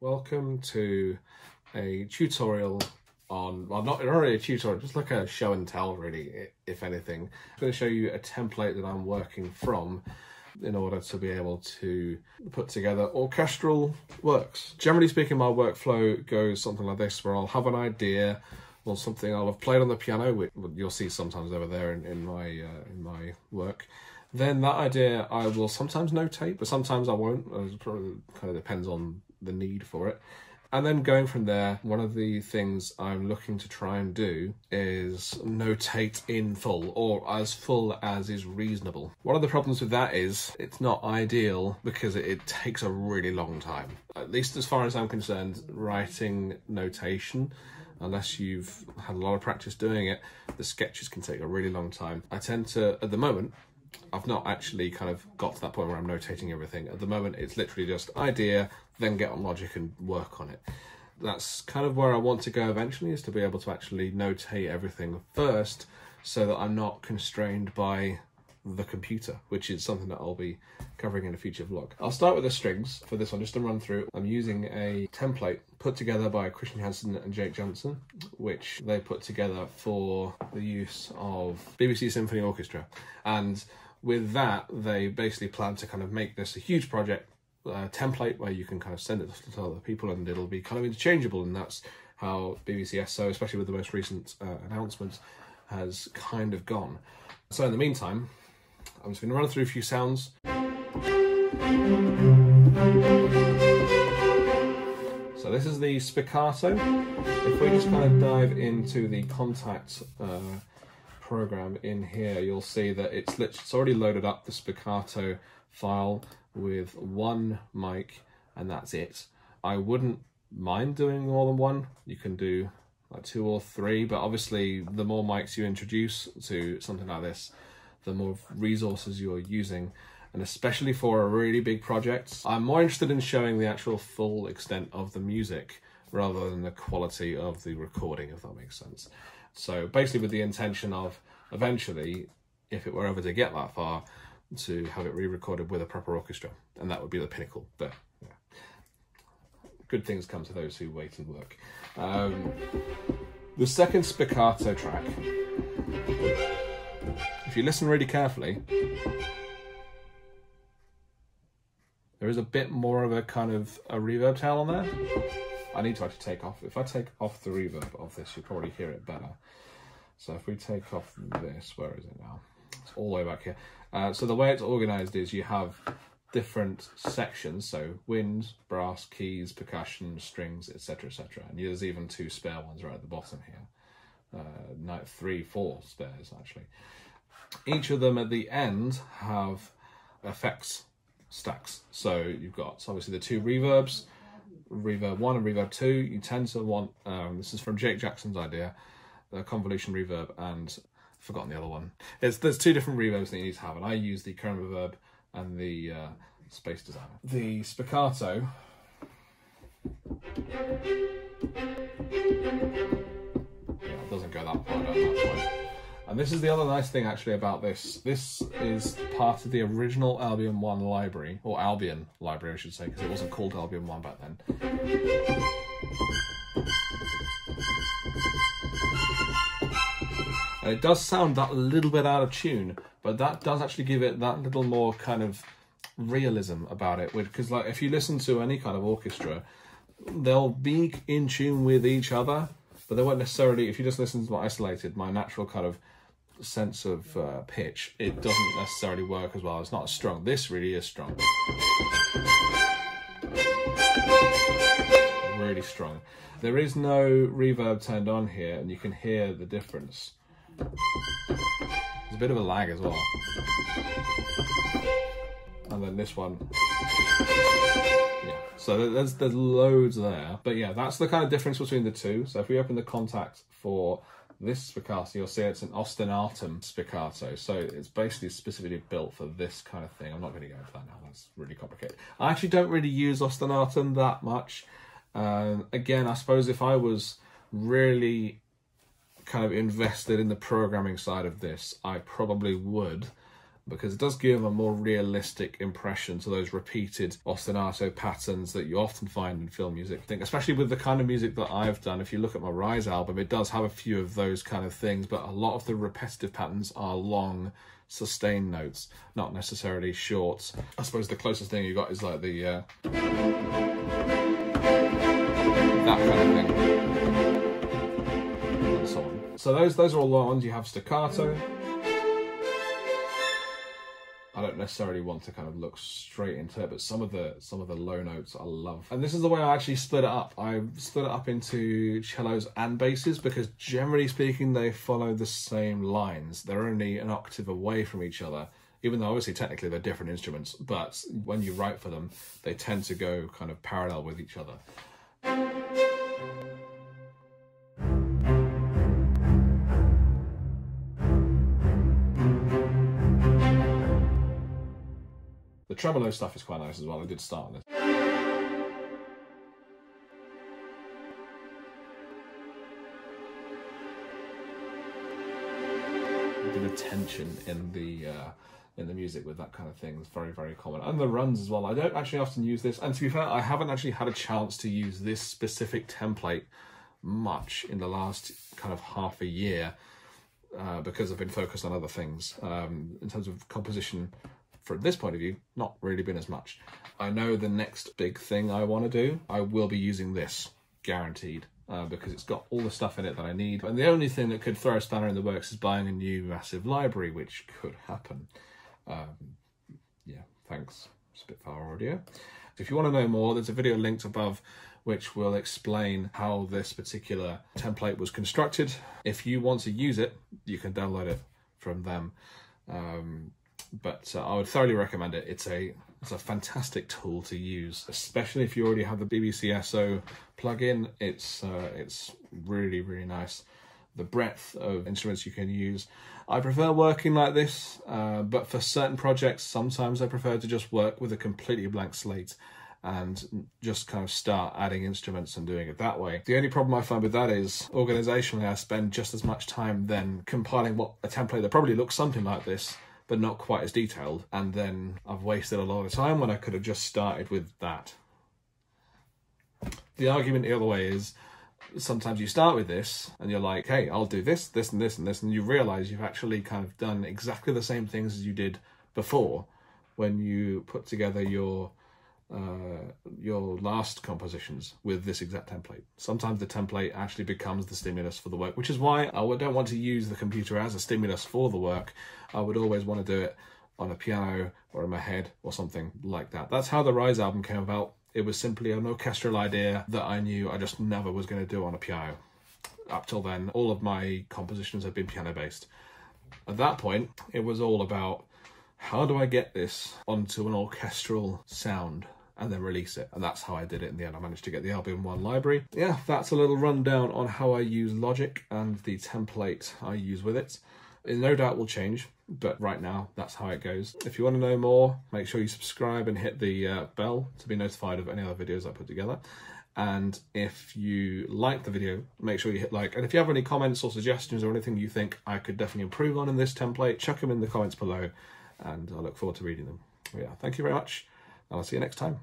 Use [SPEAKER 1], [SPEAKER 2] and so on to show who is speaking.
[SPEAKER 1] Welcome to a tutorial on, well, not really a tutorial, just like a show and tell really, if anything. I'm going to show you a template that I'm working from in order to be able to put together orchestral works. Generally speaking, my workflow goes something like this, where I'll have an idea or something I'll have played on the piano, which you'll see sometimes over there in my work. Then that idea I will sometimes notate, but sometimes I won't. It probably kind of depends on the need for it. And then going from there, one of the things I'm looking to try and do is notate in full, or as full as is reasonable. One of the problems with that is it's not ideal because it takes a really long time. At least as far as I'm concerned, writing notation, unless you've had a lot of practice doing it, the sketches can take a really long time. I tend to, at the moment, I've not actually kind of got to that point where I'm notating everything. At the moment, it's literally just idea, then get on Logic and work on it. That's kind of where I want to go eventually, is to be able to actually notate everything first so that I'm not constrained by the computer, which is something that I'll be covering in a future vlog. I'll start with the strings for this one, just to run through. I'm using a template put together by Christian Hansen and Jake Johnson, which they put together for the use of BBC Symphony Orchestra. And with that, they basically plan to kind of make this a huge project template where you can kind of send it to other people and it'll be kind of interchangeable, and that's how BBC SO, especially with the most recent announcements, has kind of gone. So in the meantime, I'm just going to run through a few sounds. So this is the spiccato. If we just kind of dive into the contact program in here, you'll see that it's already loaded up the spiccato file with one mic, and that's it. I wouldn't mind doing more than one. You can do like 2 or 3, but obviously the more mics you introduce to something like this, the more resources you're using, and especially for a really big project. I'm more interested in showing the actual full extent of the music rather than the quality of the recording, if that makes sense. So basically with the intention of eventually, if it were ever to get that far, to have it re-recorded with a proper orchestra, and that would be the pinnacle. But yeah, good things come to those who wait and work. The second spiccato track, if you listen really carefully, there is a bit more of a kind of a reverb tail on there. I need to actually take off. If I take off the reverb of this, you'll probably hear it better. So if we take off this, where is it now? It's all the way back here. So the way it's organized is you have different sections, so wind, brass, keys, percussion, strings, etc, etc. And there's even 2 spare ones right at the bottom here. 3, 4 spares actually. Each of them at the end have effects stacks. So you've got obviously the 2 reverbs, reverb 1 and reverb 2. You tend to want, this is from Jake Jackson's idea, the convolution reverb, and I've forgotten the other one. There's 2 different reverbs that you need to have, and I use the Chrome Reverb and the Space Designer. The spiccato, yeah, it doesn't go that far down that point. And this is the other nice thing actually about this. This is part of the original Albion 1 library, or Albion library I should say, because it wasn't called Albion 1 back then. And it does sound that little bit out of tune, but that does actually give it that little more kind of realism about it. Because like if you listen to any kind of orchestra, they'll be in tune with each other, but they won't necessarily, if you just listen to my isolated, my natural kind of sense of pitch, it doesn't necessarily work as well. It's not as strong. This really is strong. Really strong. There is no reverb turned on here, and you can hear the difference. There's a bit of a lag as well. And then this one. Yeah. So there's loads there. But yeah, that's the kind of difference between the 2. So if we open the contact for this spiccato, you'll see it's an ostinatum spiccato. So it's basically specifically built for this kind of thing. I'm not going to go into that now. That's really complicated. I actually don't really use ostinatum that much. Again, I suppose if I was really kind of invested in the programming side of this, I probably would. because it does give a more realistic impression to those repeated ostinato patterns that you often find in film music. I think especially with the kind of music that I've done, if you look at my Rise album, it does have a few of those kind of things, but a lot of the repetitive patterns are long sustained notes, not necessarily short. I suppose the closest thing you got is like the that kind of thing, and so on. So those are all the ones. You have staccato. I don't necessarily want to kind of look straight into it, but some of the low notes I love. And this is the way I actually split it up. I split it up into cellos and basses because generally speaking, they follow the same lines. They're only an octave away from each other, even though obviously technically they're different instruments, but when you write for them, they tend to go kind of parallel with each other. The tremolo stuff is quite nice as well. I did start on this. A bit of tension in the music with that kind of thing is very, very common. And the runs as well. I don't actually often use this. And to be fair, I haven't actually had a chance to use this specific template much in the last kind of half a year because I've been focused on other things. In terms of composition, from this point of view, not really been as much. I know the next big thing I want to do, I will be using this, guaranteed, because it's got all the stuff in it that I need. And the only thing that could throw a spanner in the works is buying a new massive library, which could happen. Yeah, thanks, Spitfire Audio. If you want to know more, there's a video linked above which will explain how this particular template was constructed. If you want to use it, you can download it from them. But I would thoroughly recommend it. It's a fantastic tool to use, especially if you already have the BBC SO plugin. It's really, really nice. The breadth of instruments you can use. I prefer working like this, but for certain projects, sometimes I prefer to just work with a completely blank slate and just kind of start adding instruments and doing it that way. The only problem I find with that is, organizationally, I spend just as much time then compiling a template that probably looks something like this, but not quite as detailed, and then I've wasted a lot of time when I could have just started with that. The argument the other way is, sometimes you start with this, and you're like, hey, I'll do this, this, and this, and this, and you realise you've actually kind of done exactly the same things as you did before when you put together your last compositions with this exact template. Sometimes the template actually becomes the stimulus for the work, which is why I don't want to use the computer as a stimulus for the work. I would always want to do it on a piano or in my head or something like that. That's how the Rise album came about. It was simply an orchestral idea that I knew I just never was going to do on a piano. Up till then, all of my compositions have been piano based. At that point, it was all about, how do I get this onto an orchestral sound and then release it? And that's how I did it in the end. I managed to get the album in one library. Yeah, that's a little rundown on how I use Logic and the template I use with it. It no doubt will change, but right now, that's how it goes. If you want to know more, make sure you subscribe and hit the bell to be notified of any other videos I put together. And if you like the video, make sure you hit like. And if you have any comments or suggestions or anything you think I could definitely improve on in this template, chuck them in the comments below, and I look forward to reading them. Yeah, thank you very much, and I'll see you next time.